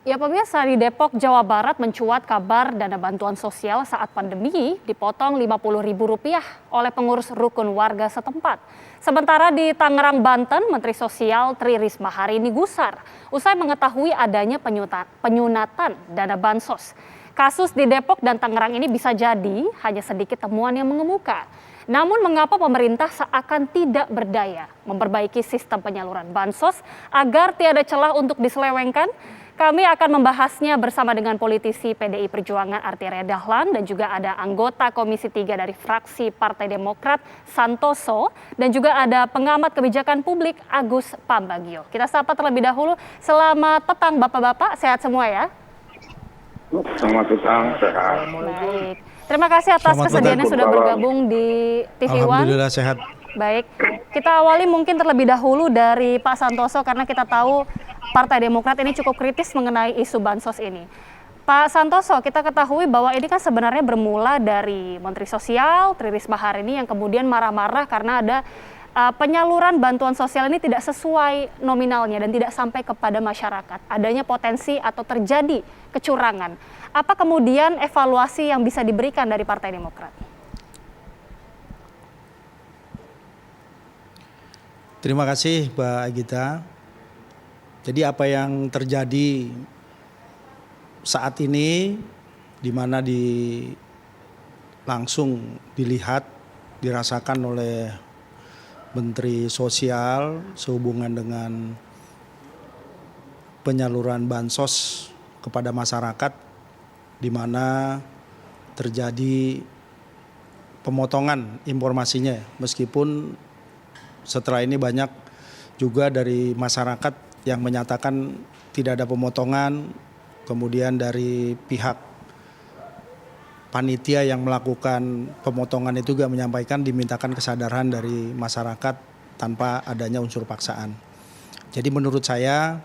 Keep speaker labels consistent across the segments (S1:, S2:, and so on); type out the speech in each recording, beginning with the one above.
S1: Ya pemirsa, di Depok, Jawa Barat mencuat kabar dana bantuan sosial saat pandemi dipotong Rp50.000 oleh pengurus rukun warga setempat. Sementara di Tangerang, Banten, Menteri Sosial Tri Risma hari ini gusar usai mengetahui adanya penyunatan dana bansos. Kasus di Depok dan Tangerang ini bisa jadi hanya sedikit temuan yang mengemuka. Namun mengapa pemerintah seakan tidak berdaya memperbaiki sistem penyaluran bansos agar tiada celah untuk diselewengkan? Kami akan membahasnya bersama dengan politisi PDI Perjuangan Arteria Dahlan dan juga ada anggota Komisi 3 dari fraksi Partai Demokrat Santoso dan juga ada pengamat kebijakan publik Agus Pambagio. Kita sapa terlebih dahulu. Selamat petang Bapak-bapak, sehat semua ya?
S2: Selamat petang, sehat.
S1: Baik. Terima kasih atas kesediaannya sudah bergabung di TV One.
S3: Alhamdulillah sehat.
S1: Baik, kita awali mungkin terlebih dahulu dari Pak Santoso karena kita tahu Partai Demokrat ini cukup kritis mengenai isu bansos ini. Pak Santoso, kita ketahui bahwa ini kan sebenarnya bermula dari Menteri Sosial Tri Risma hari ini yang kemudian marah-marah karena ada penyaluran bantuan sosial ini tidak sesuai nominalnya dan tidak sampai kepada masyarakat. Adanya potensi atau terjadi kecurangan. Apa kemudian evaluasi yang bisa diberikan dari Partai Demokrat?
S3: Terima kasih Mbak Agita. Jadi apa yang terjadi saat ini di mana langsung dilihat, dirasakan oleh Menteri Sosial sehubungan dengan penyaluran bansos kepada masyarakat di mana terjadi pemotongan informasinya meskipun setelah ini banyak juga dari masyarakat yang menyatakan tidak ada pemotongan, kemudian dari pihak panitia yang melakukan pemotongan itu juga menyampaikan dimintakan kesadaran dari masyarakat tanpa adanya unsur paksaan. Jadi menurut saya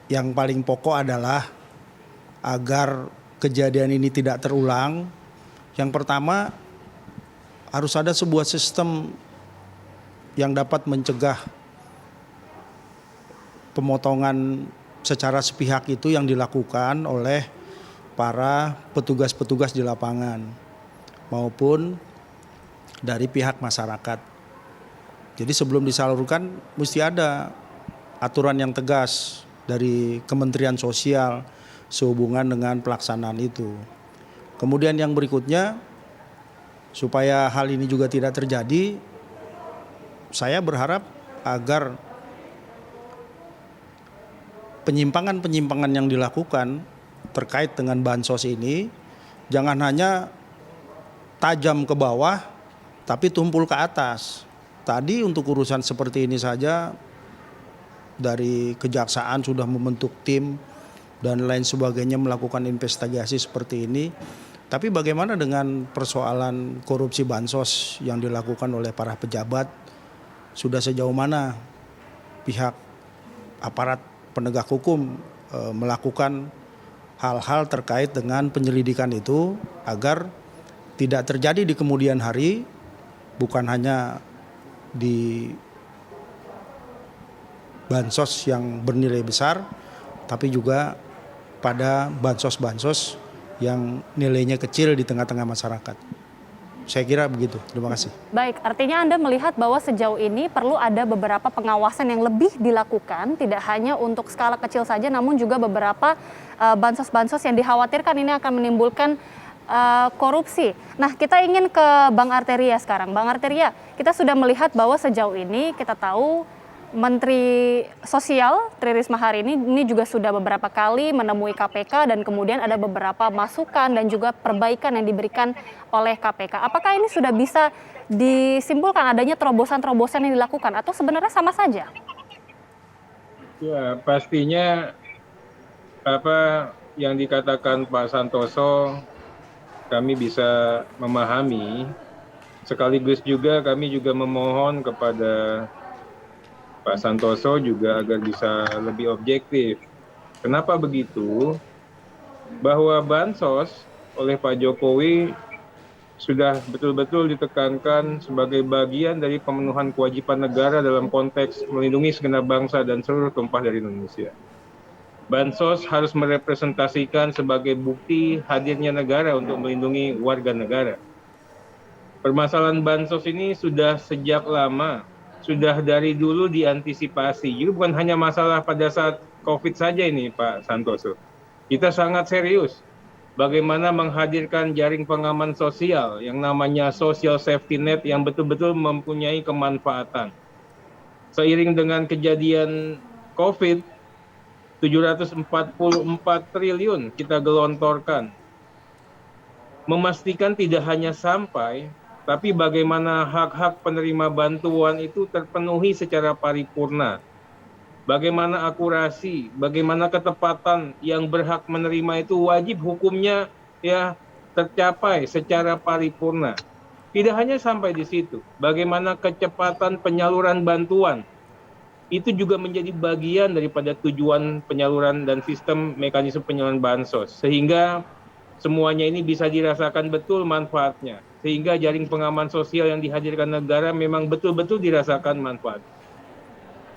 S3: yang paling pokok adalah agar kejadian ini tidak terulang. Yang pertama harus ada sebuah sistem yang dapat mencegah pemotongan secara sepihak itu yang dilakukan oleh para petugas-petugas di lapangan maupun dari pihak masyarakat. Jadi sebelum disalurkan mesti ada aturan yang tegas dari Kementerian Sosial sehubungan dengan pelaksanaan itu. Kemudian yang berikutnya, supaya hal ini juga tidak terjadi, saya berharap agar penyimpangan-penyimpangan yang dilakukan terkait dengan bansos ini jangan hanya tajam ke bawah tapi tumpul ke atas. Tadi untuk urusan seperti ini saja dari kejaksaan sudah membentuk tim dan lain sebagainya melakukan investigasi seperti ini. Tapi bagaimana dengan persoalan korupsi bansos yang dilakukan oleh para pejabat? Sudah sejauh mana pihak aparat penegak hukum melakukan hal-hal terkait dengan penyelidikan itu agar tidak terjadi di kemudian hari, bukan hanya di bansos yang bernilai besar, tapi juga pada bansos-bansos yang nilainya kecil di tengah-tengah masyarakat. Saya kira begitu. Terima kasih.
S1: Baik, artinya Anda melihat bahwa sejauh ini perlu ada beberapa pengawasan yang lebih dilakukan, tidak hanya untuk skala kecil saja, namun juga beberapa bansos-bansos yang dikhawatirkan ini akan menimbulkan korupsi. Nah, kita ingin ke Bang Arteria sekarang. Bang Arteria, kita sudah melihat bahwa sejauh ini kita tahu Menteri Sosial Tri Risma hari ini juga sudah beberapa kali menemui KPK dan kemudian ada beberapa masukan dan juga perbaikan yang diberikan oleh KPK. Apakah ini sudah bisa disimpulkan adanya terobosan-terobosan yang dilakukan atau sebenarnya sama saja?
S2: Ya, pastinya apa yang dikatakan Pak Santoso kami bisa memahami, sekaligus juga kami juga memohon kepada Pak Santoso juga agar bisa lebih objektif. Kenapa begitu? Bahwa bansos oleh Pak Jokowi sudah betul-betul ditekankan sebagai bagian dari pemenuhan kewajiban negara dalam konteks melindungi segenap bangsa dan seluruh tumpah dari Indonesia. Bansos harus merepresentasikan sebagai bukti hadirnya negara untuk melindungi warga negara. Permasalahan bansos ini sudah sejak lama, sudah dari dulu diantisipasi. Jadi bukan hanya masalah pada saat COVID saja ini, Pak Santoso. Kita sangat serius bagaimana menghadirkan jaring pengaman sosial yang namanya social safety net yang betul-betul mempunyai kemanfaatan. Seiring dengan kejadian COVID, 744 triliun kita gelontorkan. Memastikan tidak hanya sampai, tapi bagaimana hak-hak penerima bantuan itu terpenuhi secara paripurna. Bagaimana akurasi, bagaimana ketepatan yang berhak menerima itu wajib hukumnya ya tercapai secara paripurna. Tidak hanya sampai di situ, bagaimana kecepatan penyaluran bantuan itu juga menjadi bagian daripada tujuan penyaluran dan sistem mekanisme penyaluran bansos, sehingga semuanya ini bisa dirasakan betul manfaatnya, sehingga jaring pengaman sosial yang dihadirkan negara memang betul-betul dirasakan manfaat.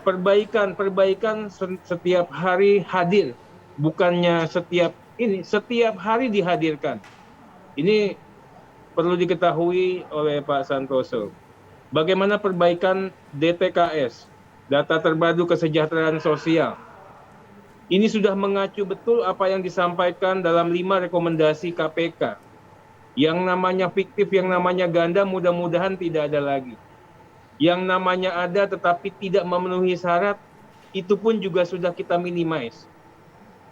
S2: Perbaikan setiap hari hadir, bukannya setiap hari dihadirkan. Ini perlu diketahui oleh Pak Santoso. Bagaimana perbaikan DTKS, data terpadu kesejahteraan sosial. Ini sudah mengacu betul apa yang disampaikan dalam 5 rekomendasi KPK. Yang namanya fiktif, yang namanya ganda, mudah-mudahan tidak ada lagi. Yang namanya ada tetapi tidak memenuhi syarat, itu pun juga sudah kita minimize.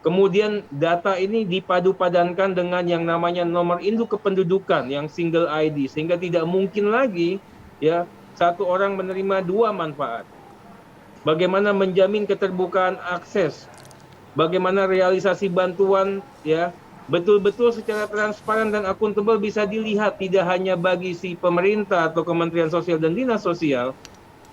S2: Kemudian data ini dipadu-padankan dengan yang namanya nomor induk kependudukan yang single ID, sehingga tidak mungkin lagi ya satu orang menerima 2 manfaat. Bagaimana menjamin keterbukaan akses, bagaimana realisasi bantuan ya betul-betul secara transparan dan akuntabel bisa dilihat, tidak hanya bagi si pemerintah atau Kementerian Sosial dan Dinas Sosial,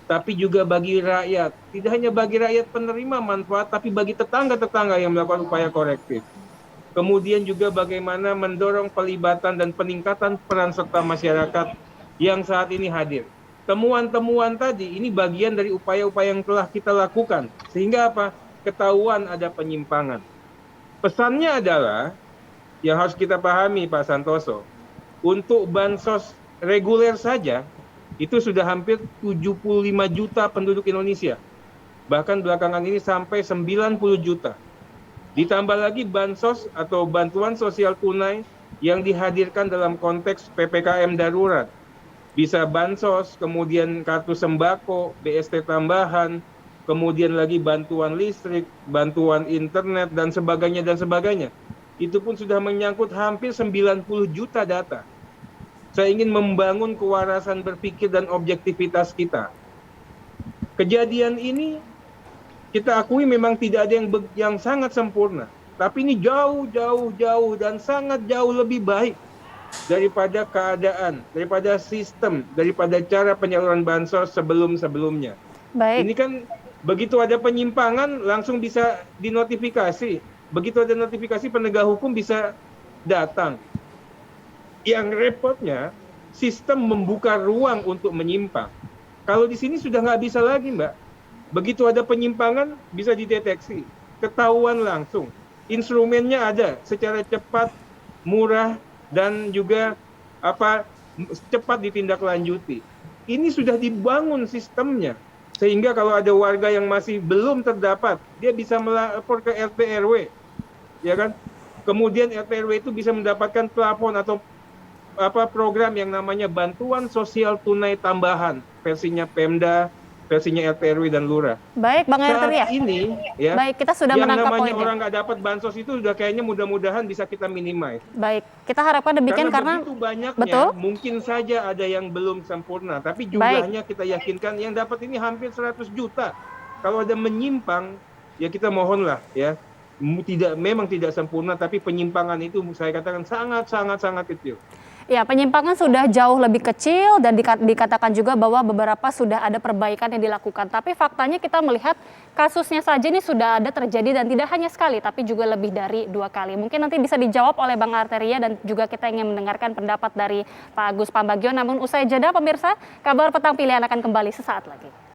S2: tapi juga bagi rakyat. Tidak hanya bagi rakyat penerima manfaat, tapi bagi tetangga-tetangga yang melakukan upaya korektif. Kemudian juga bagaimana mendorong pelibatan dan peningkatan peran serta masyarakat yang saat ini hadir. Temuan-temuan tadi ini bagian dari upaya-upaya yang telah kita lakukan, sehingga apa? Ketahuan ada penyimpangan. Pesannya adalah yang harus kita pahami, Pak Santoso, untuk bansos reguler saja itu sudah hampir 75 juta penduduk Indonesia. Bahkan belakangan ini sampai 90 juta. Ditambah lagi bansos atau bantuan sosial tunai yang dihadirkan dalam konteks PPKM darurat. Bisa bansos, kemudian kartu sembako, BST tambahan, kemudian lagi bantuan listrik, bantuan internet, dan sebagainya, dan sebagainya. Itu pun sudah menyangkut hampir 90 juta data. Saya ingin membangun kewarasan berpikir dan objektivitas kita. Kejadian ini kita akui memang tidak ada yang sangat sempurna. Tapi ini jauh dan sangat jauh lebih baik daripada keadaan, daripada sistem, daripada cara penyaluran bansos sebelum-sebelumnya.
S1: Baik.
S2: Ini kan begitu ada penyimpangan langsung bisa dinotifikasi. Begitu ada notifikasi, penegak hukum bisa datang. Yang repotnya, sistem membuka ruang untuk menyimpang. Kalau di sini sudah nggak bisa lagi, Mbak. Begitu ada penyimpangan, bisa dideteksi. Ketahuan langsung. Instrumennya ada secara cepat, murah, dan juga cepat ditindaklanjuti. Ini sudah dibangun sistemnya. Sehingga kalau ada warga yang masih belum terdapat, dia bisa melapor ke RT RW. Ya kan? Kemudian RT RW itu bisa mendapatkan plafon atau program yang namanya bantuan sosial tunai tambahan, versinya Pemda, versinya RT RW dan Lurah.
S1: Baik, Bang Arteria.
S2: Saat ini ya,
S1: Baik, kita sudah
S2: yang
S1: menangkap
S2: namanya
S1: poinnya.
S2: orang nggak dapat bansos itu sudah kayaknya mudah-mudahan bisa kita minimize.
S1: Baik, kita harapkan demikian karena
S2: begitu banyaknya,
S1: betul.
S2: mungkin saja ada yang belum sempurna, tapi jumlahnya kita yakinkan yang dapat ini hampir 100 juta. Kalau ada menyimpang, ya kita mohonlah ya, memang tidak sempurna, tapi penyimpangan itu saya katakan sangat kecil.
S1: Ya, penyimpangan sudah jauh lebih kecil dan dikatakan juga bahwa beberapa sudah ada perbaikan yang dilakukan. Tapi faktanya kita melihat kasusnya saja ini sudah ada terjadi dan tidak hanya sekali, tapi juga lebih dari 2 kali. Mungkin nanti bisa dijawab oleh Bang Arteria dan juga kita ingin mendengarkan pendapat dari Pak Agus Pambagio. Namun usai jeda pemirsa, Kabar Petang Pilihan akan kembali sesaat lagi.